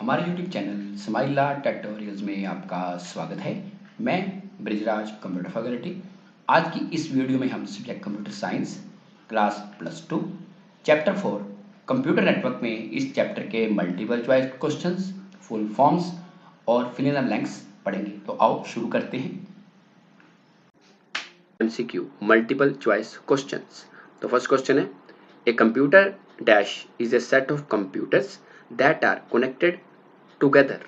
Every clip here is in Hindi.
हमारे YouTube चैनल स्माइला ट्यूटोरियल्स में आपका स्वागत है। मैं ब्रिजराज कंप्यूटर फैकल्टी। आज की इस वीडियो में हम subject computer science class +2 chapter 4 computer network में इस चैप्टर के multiple choice questions, full forms और फिल इन द ब्लैंक्स पढ़ेंगे। तो आओ शुरू करते हैं। MCQ multiple choice questions. तो फर्स्ट क्वेश्चन है, a computer dash is a set of computers that are connected together.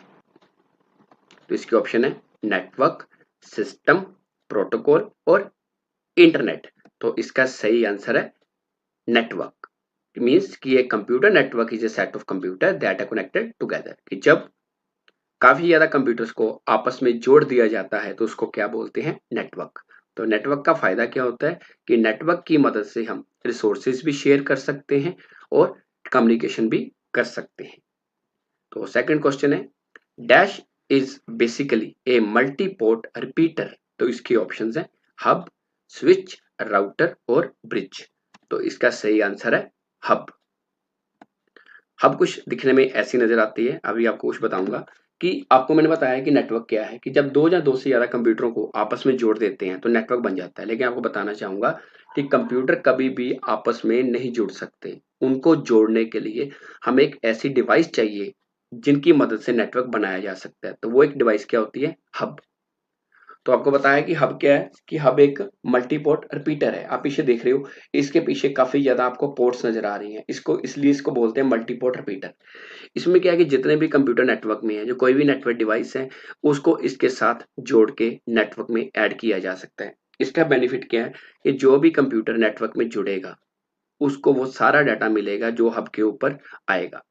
तो इसके ऑप्शन है नेटवर्क, सिस्टम, प्रोटोकॉल और इंटरनेट। तो इसका सही आंसर है नेटवर्क। मीन्स कि ये computer network is a set of computer that are connected together, कि जब काफी ज्यादा कंप्यूटर्स को आपस में जोड़ दिया जाता है तो उसको क्या बोलते हैं, नेटवर्क। तो नेटवर्क का फायदा क्या होता है कि नेटवर्क की मदद से हम रिसोर्सेज भी शेयर कर सकते हैं और कम्युनिकेशन भी कर सकते हैं। तो सेकंड क्वेश्चन है, dash is basically a multi port repeater. तो इसके ऑप्शंस है हब, स्विच, राउटर और ब्रिज। तो इसका सही आंसर है हब। हब कुछ दिखने में ऐसी नजर आती है, अभी आपको कुछ बताऊंगा कि आपको मैंने बताया कि नेटवर्क क्या है, कि जब दो या दो से ज्यादा कंप्यूटरों को आपस में जोड़ देते हैं तो नेटवर्क बन जाता है। लेकिन आपको बताना चाहूंगा कि कंप्यूटर कभी भी आपस में नहीं जुड़ सकते। उनको जोड़ने के लिए हमें एक ऐसी डिवाइस चाहिए जिनकी मदद से नेटवर्क बनाया जा सकता है। तो वो एक डिवाइस क्या होती है, हब। तो आपको बताया कि हब क्या है, कि हब एक मल्टीपोर्ट रिपीटर है। आप पीछे देख रहे हो, इसके पीछे काफी ज्यादा आपको पोर्ट्स नजर आ रही हैं। इसको इसलिए इसको बोलते हैं मल्टीपोर्ट रिपीटर। इसमें क्या है कि जितने भी कंप्यूटर नेटवर्क में है, जो कोई भी नेटवर्क डिवाइस है, उसको इसके साथ जोड़ के नेटवर्क में ऐड किया जा सकता है। इसका बेनिफिट क्या है कि जो भी कंप्यूटर नेटवर्क में जुड़ेगा उसको वो सारा डाटा मिलेगा जो हब के ऊपर आएगा।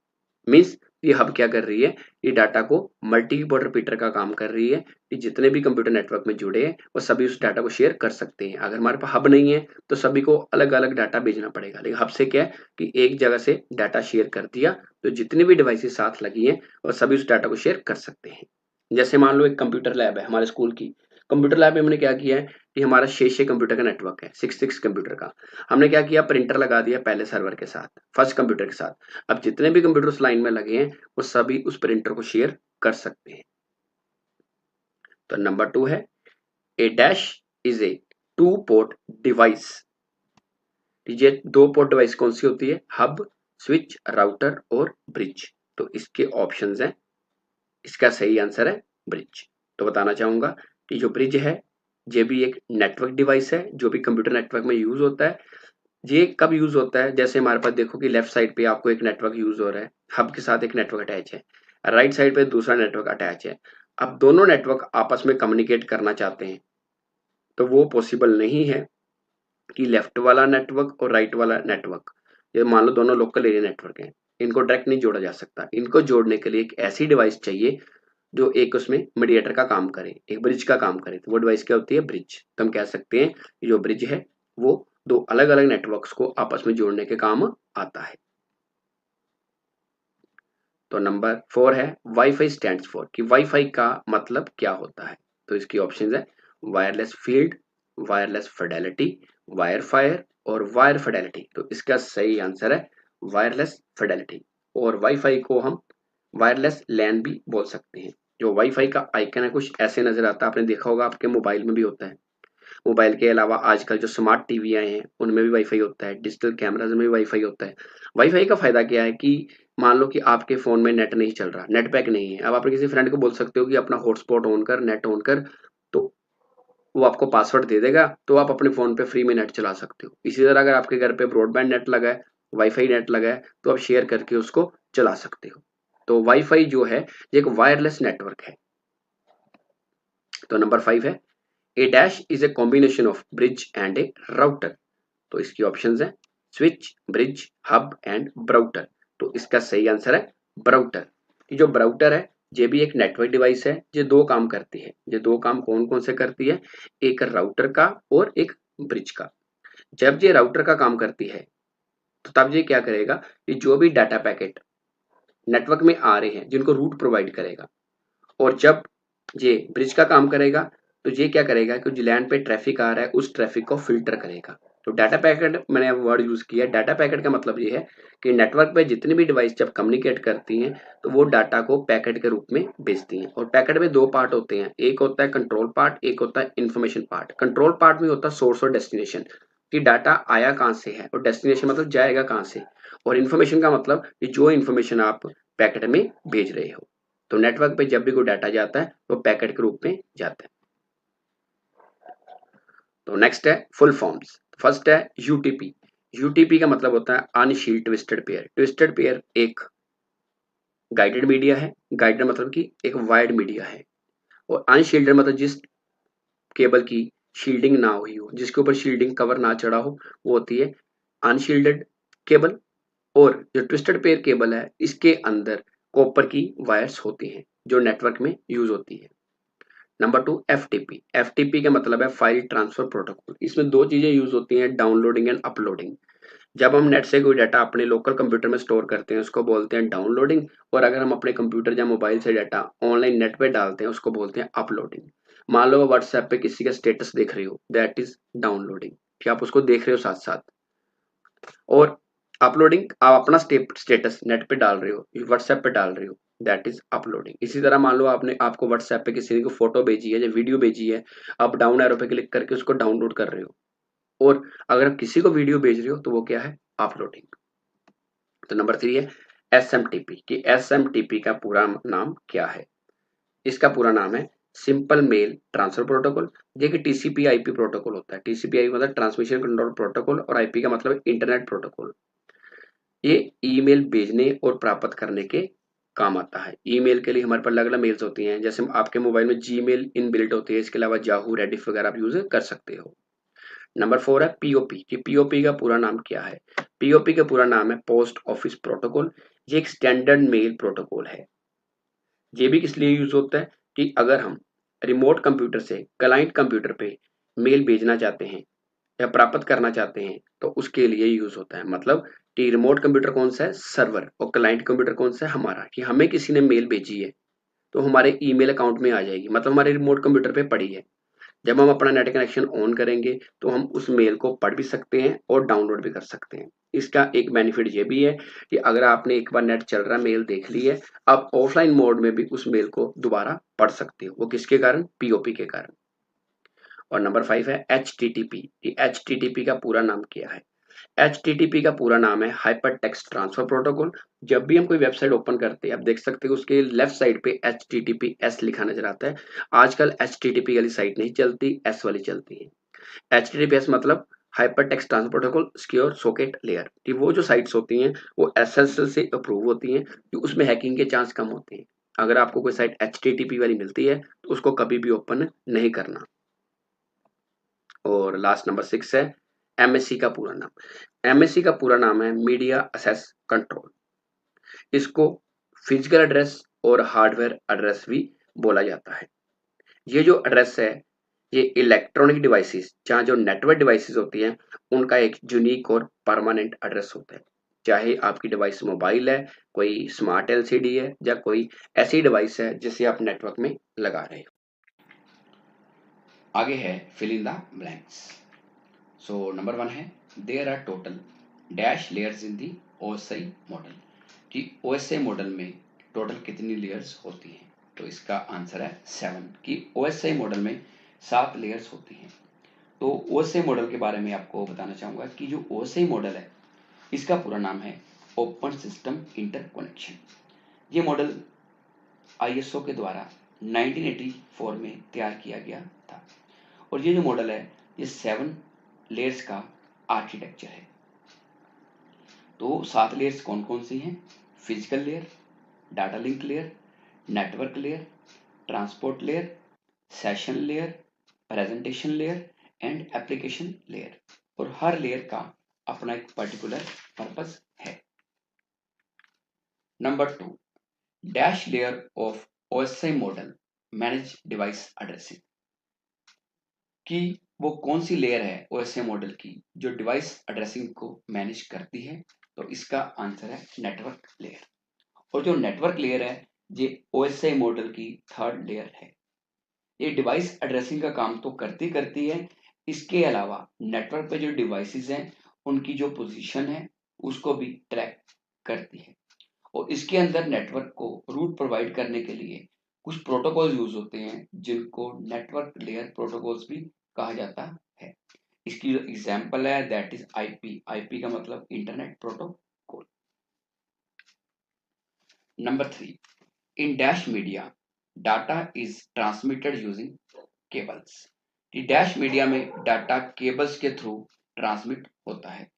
मीन्स ये हब क्या कर रही है, ये डाटा को मल्टीपोर्ट रिपीटर का काम कर रही है कि जितने भी कंप्यूटर नेटवर्क में जुड़े हैं वो सभी उस डाटा को शेयर कर सकते हैं। अगर हमारे पास हब नहीं है तो सभी को अलग अलग डाटा भेजना पड़ेगा। लेकिन हब से क्या है कि एक जगह से डाटा शेयर कर दिया तो जितनी भी डिवाइसेस साथ लगी हैं वो सभी उस डाटा को शेयर कर सकते हैं। जैसे मान लो एक कंप्यूटर लैब है हमारे स्कूल की। कंप्यूटर लैब में हमने क्या किया है कि हमारा 6 कंप्यूटर का नेटवर्क है, 6 कंप्यूटर का। हमने क्या किया, प्रिंटर लगा दिया पहले सर्वर के साथ, फर्स्ट कंप्यूटर के साथ। अब जितने भी कंप्यूटर उस लाइन में लगे हैं वो सभी उस प्रिंटर को शेयर कर सकते हैं। तो नंबर 2 है, A dash is a 2 port device. ये 2 पोर्ट डिवाइस कौन सी होती है, हब, स्विच, राउटर और ब्रिज। तो इसके ऑप्शंस हैं, इसका सही आंसर है ब्रिज। तो बताना चाहूंगा कि जो ब्रिज है ये भी एक नेटवर्क डिवाइस है जो भी कंप्यूटर नेटवर्क में यूज होता है। ये कब यूज होता है, जैसे हमारे पास देखो कि लेफ्ट साइड पे आपको एक नेटवर्क यूज हो रहा है, हब के साथ एक नेटवर्क अटैच है, राइट साइड पे दूसरा नेटवर्क अटैच है। अब दोनों नेटवर्क आपस में कम्युनिकेट करना चाहते हैं तो वो पॉसिबल नहीं है कि लेफ्ट वाला नेटवर्क और राइट वाला नेटवर्क, ये मान लो दोनों लोकल एरिया नेटवर्क हैं, इनको डायरेक्ट नहीं जोड़ा जा सकता। इनको जोड़ने के लिए एक ऐसी डिवाइस चाहिए जो एक उसमें मीडिएटर का काम करे, एक ब्रिज का काम करे। तो वो डिवाइस क्या होती है, ब्रिज। तो हम कह सकते हैं कि जो ब्रिज है वो दो अलग अलग नेटवर्क्स को आपस में जोड़ने के काम आता है। तो नंबर 4 है, वाईफाई स्टैंड्स फॉर, कि वाईफाई का मतलब क्या होता है। तो इसकी ऑप्शन है wireless field, wireless Fidelity, wire fire और वायर फिडेलिटी। तो इसका सही आंसर है वायरलेस फिडेलिटी। और वाईफाई को हम वायरलेस लैन भी बोल सकते हैं। जो वाईफाई का आइकन है कुछ ऐसे नजर आता है, आपने देखा होगा, आपके मोबाइल में भी होता है। मोबाइल के अलावा आजकल जो स्मार्ट टीवी आए हैं उनमें भी वाईफाई होता है, डिजिटल कैमराज में भी वाईफाई होता है। वाईफाई का फायदा क्या है कि मान लो कि आपके फोन में नेट नहीं चल रहा, नेट पैक नहीं है, अब आप किसी फ्रेंड को बोल सकते हो कि अपना हॉटस्पॉट ऑन कर, नेट ऑन कर, तो वो आपको पासवर्ड दे देगा, तो आप अपने फोन पे फ्री में नेट चला सकते हो। इसी तरह अगर आपके घर पे ब्रॉडबैंड नेट लगा है, वाईफाई नेट लगा है, तो आप शेयर करके उसको चला सकते हो। तो वाईफाई जो है ये एक वायरलेस नेटवर्क है। तो नंबर 5 है, A dash is a combination of bridge and a router. तो इसकी ऑप्शंस है switch, bridge, hub and brouter. तो इसका सही आंसर है ब्राउटर। कि जो ब्राउटर है ये भी एक नेटवर्क डिवाइस है, ये दो काम करती है। ये दो काम कौन कौन से करती है, एक राउटर का और एक ब्रिज का। जब ये राउटर का काम करती है तो तब ये क्या करेगा कि जो भी डाटा पैकेट नेटवर्क में आ रहे हैं जिनको रूट प्रोवाइड करेगा, और जब ये ब्रिज का काम करेगा तो ये क्या करेगा कि जो लैंड पे ट्रैफिक आ रहा है उस ट्रैफिक को फिल्टर करेगा। तो डाटा पैकेट मैंने वर्ड यूज किया। डाटा पैकेट का मतलब ये है कि नेटवर्क पे जितनी भी डिवाइस जब कम्युनिकेट करती हैं तो वो डाटा को पैकेट के रूप में भेजती हैं। और पैकेट में दो पार्ट होते हैं, एक होता है कंट्रोल पार्ट, एक होता है इन्फॉर्मेशन पार्ट। कंट्रोल पार्ट में होता है सोर्स और डेस्टिनेशन, कि डाटा आया कहाँ से है, और डेस्टिनेशन मतलब जाएगा कहाँ से। और इन्फॉर्मेशन का मतलब कि जो इन्फॉर्मेशन आप पैकेट में भेज रहे हो। तो नेटवर्क पे जब भी कोई डाटा जाता है तो पैकेट के रूप में जाता है। तो नेक्स्ट है फुल फॉर्म्स। फर्स्ट है यूटीपी। यूटीपी का मतलब होता है अनशील्ड ट्विस्टेड पेयर। ट्विस्टेड पेयर एक गाइडेड मीडिया है, गाइडेड मतलब कि एक वायर्ड मीडिया है, और अनशील्डेड मतलब जिस केबल की शील्डिंग ना हुई हो, जिसके ऊपर शील्डिंग कवर ना चढ़ा हो, वो होती है अनशील्डेड केबल। और जो ट्विस्टेड पेयर केबल है इसके अंदर कॉपर की वायर्स होती हैं जो नेटवर्क में यूज होती है। Number 2 FTP. एफटीपी का मतलब है फाइल ट्रांसफर प्रोटोकॉल। इसमें दो चीजें यूज होती हैं, डाउनलोडिंग एंड अपलोडिंग। जब हम नेट से कोई डाटा अपने लोकल कंप्यूटर में स्टोर करते हैं उसको बोलते हैं डाउनलोडिंग, और अगर हम अपने कंप्यूटर या मोबाइल से डाटा ऑनलाइन नेट पे डालते हैं उसको बोलते हैं अपलोडिंग। मान लो व्हाट्सएप पे किसी का स्टेटस देख रही हो, दैट इज डाउनलोडिंग, कि आप उसको देख रहे हो साथ साथ। और अपलोडिंग, आप अपना स्टेटस नेट पे डाल रहे हो, व्हाट्सएप पे डाल रहे हो, दैट इज अपलोडिंग। इसी तरह मान लो आपने आपको व्हाट्सएप पे किसी ने को फोटो भेजी है या वीडियो भेजी है, आप डाउन एरो पे क्लिक करके उसको डाउनलोड कर रहे हो। और अगर आप किसी को वीडियो भेज रहे हो तो वो क्या है, अपलोडिंग। तो नंबर 3 है एसएमटीपी, कि एसएमटीपी का पूरा नाम क्या है। इसका पूरा नाम है सिंपल मेल ट्रांसफर प्रोटोकॉल। ये कि टीसीपी आईपी प्रोटोकॉल होता है। टीसीपी आईपी मतलब ट्रांसमिशन कंट्रोल प्रोटोकॉल, और आईपी का मतलब इंटरनेट प्रोटोकॉल। ये ईमेल भेजने और प्राप्त करने के काम आता है। ईमेल के लिए हमारे पास अलग अलग मेल्स होती हैं, जैसे आपके मोबाइल में जीमेल इनबिल्ट होती है, इसके अलावा याहू, रेडिफ वगैरह आप यूज कर सकते हो। नंबर 4 है पीओपी, कि पीओपी का पूरा नाम क्या है। पीओपी का पूरा नाम है पोस्ट ऑफिस प्रोटोकॉल। ये एक स्टैंडर्ड मेल प्रोटोकॉल है। ये भी किस लिए यूज होता है कि अगर हम रिमोट कंप्यूटर से क्लाइंट कंप्यूटर पे मेल भेजना चाहते हैं या प्राप्त करना चाहते हैं तो उसके लिए यूज होता है। मतलब कि रिमोट कंप्यूटर कौन सा है, सर्वर, और क्लाइंट कंप्यूटर कौन सा है, हमारा। कि हमें किसी ने मेल भेजी है तो हमारे ईमेल अकाउंट में आ जाएगी, मतलब हमारे रिमोट कंप्यूटर पे पड़ी है। जब हम अपना नेट कनेक्शन ऑन करेंगे तो हम उस मेल को पढ़ भी सकते हैं और डाउनलोड भी कर सकते हैं। इसका एक बेनिफिट ये भी है कि अगर आपने एक बार नेट चल रहा मेल देख ली है, आप ऑफलाइन मोड में भी उस मेल को दोबारा पढ़ सकते हो। वो किसके कारण, पीओपी के कारण। और नंबर 5 है HTTP। HTTP का पूरा नाम क्या है। HTTP का पूरा नाम है हाइपर टेक्स्ट ट्रांसफर प्रोटोकॉल। जब भी हम कोई वेबसाइट ओपन करते हैं आप देख सकते हो उसके लेफ्ट साइड पे HTTPS लिखा नजर आता है। आजकल HTTP वाली साइट नहीं चलती, S वाली चलती है। HTTPS मतलब hyper text transfer protocol secure socket layer, कि वो जो साइट्स होती हैं वो SSL से अप्रूव होती हैं, कि उसमें हैकिंग के चांस कम होते हैं। अगर आपको कोई साइट HTTP वाली मिलती है तो उसको कभी भी ओपन नहीं करना। और लास्ट नंबर 6 है MSC का पूरा नाम। MSC का पूरा नाम है मीडिया एक्सेस कंट्रोल। इसको फिजिकल एड्रेस और हार्डवेयर एड्रेस भी बोला जाता है। ये जो एड्रेस है ये इलेक्ट्रॉनिक डिवाइसेस, जहाँ जो नेटवर्क डिवाइसेस होती हैं उनका एक यूनिक और परमानेंट एड्रेस होता है। चाहे आपकी डिवाइस मोबाइल है, कोई स्मार्ट LCD है, या कोई ऐसी डिवाइस है जिसे आप नेटवर्क में लगा रहे हो। आगे है fill in the blanks. So number 1 है there are total dash layers in the OSI model, कि OSI मॉडल में टोटल कितनी लेयर्स होती हैं। तो इसका आंसर है 7, कि OSI मॉडल में 7 लेयर्स होती हैं। तो OSI मॉडल के बारे में आपको बताना चाहूँगा कि जो OSI मॉडल है इसका पूरा नाम है ओपन सिस्टम इंटरकनेक्शन। ये मॉडल ISO के द्वारा 1984 में तैयार किया गया था। और ये जो मॉडल है ये 7 लेयर्स का आर्किटेक्चर है। तो 7 लेयर्स कौन कौन सी हैं, physical layer, data link layer, network layer, transport layer, session layer, presentation layer and application layer. और हर लेयर का अपना एक पर्टिकुलर पर्पस है। Number 2 dash layer of OSI model manage device addressing, कि वो कौन सी लेयर है OSI मॉडल की जो डिवाइस एड्रेसिंग को मैनेज करती है। तो इसका आंसर है नेटवर्क लेयर। और जो नेटवर्क लेयर है ये OSI मॉडल की 3rd लेयर है। ये डिवाइस एड्रेसिंग का काम तो करती है, इसके अलावा नेटवर्क पे जो डिवाइसेस हैं उनकी जो पोजीशन है उसको भी ट्रैक करती है। और इसके अंदर नेटवर्क को रूट प्रोवाइड करने के लिए कुछ प्रोटोकॉल यूज होते हैं जिनको नेटवर्क लेयर प्रोटोकॉल्स भी कहा जाता है। इसकी जो एग्जांपल है दैट इज आईपी। आईपी का मतलब internet protocol. Number 3, in dash media data is transmitted using cables. Dash media में डाटा केबल्स के थ्रू ट्रांसमिट होता है,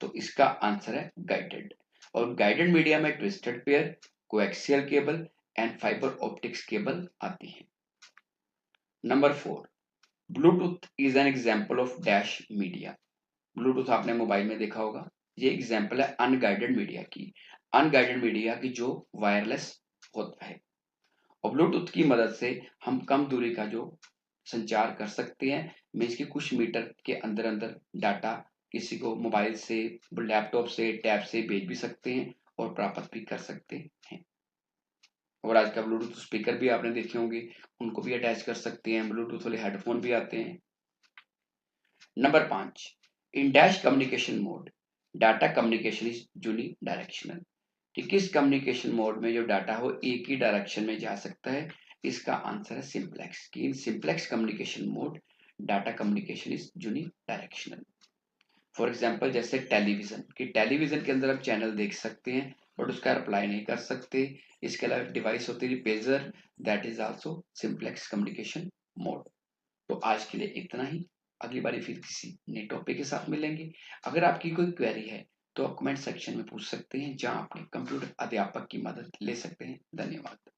तो इसका आंसर है गाइडेड। और गाइडेड मीडिया में twisted pair, coaxial cable and fibre optics cable आती है। Number 4, Bluetooth is an example of dash media. Bluetooth आपने मोबाइल में देखा होगा, ये एग्जांपल है अनगाइडेड मीडिया की। अनगाइडेड मीडिया की जो वायरलेस होता है। और ब्लूटूथ की मदद से हम कम दूरी का जो संचार कर सकते हैं, मीन्स कि कुछ मीटर के अंदर अंदर डाटा किसी को मोबाइल से, लैपटॉप से, टैब से भेज भी सकते हैं और प्राप्त भी कर सकते हैं। और आज का ब्लूटूथ स्पीकर भी आपने देखे होंगे, उनको भी अटैच कर सकते हैं। ब्लूटूथ वाले हेडफोन भी आते हैं। Number 5, in dash communication mode data communication is uni directional communication mode में जो डाटा हो एक ही डायरेक्शन में जा सकता है, इसका आंसर है सिंप्लेक्स। कि in simplex communication mode data communication is uni directional. For example जैसे टेलीविजन, कि टेलीविजन के अंदर आप चैनल देख सकते हैं बट उसका रिप्लाई नहीं कर सकते। इसके अलावा डिवाइस होती है pager, that is also simplex communication mode. तो आज के लिए इतना ही। अगली बारी फिर किसी नए टॉपिक के साथ मिलेंगे। अगर आपकी कोई क्वेरी है तो आप कमेंट सेक्शन में पूछ सकते हैं, जहां अपने कंप्यूटर अध्यापक की मदद ले सकते हैं। धन्यवाद।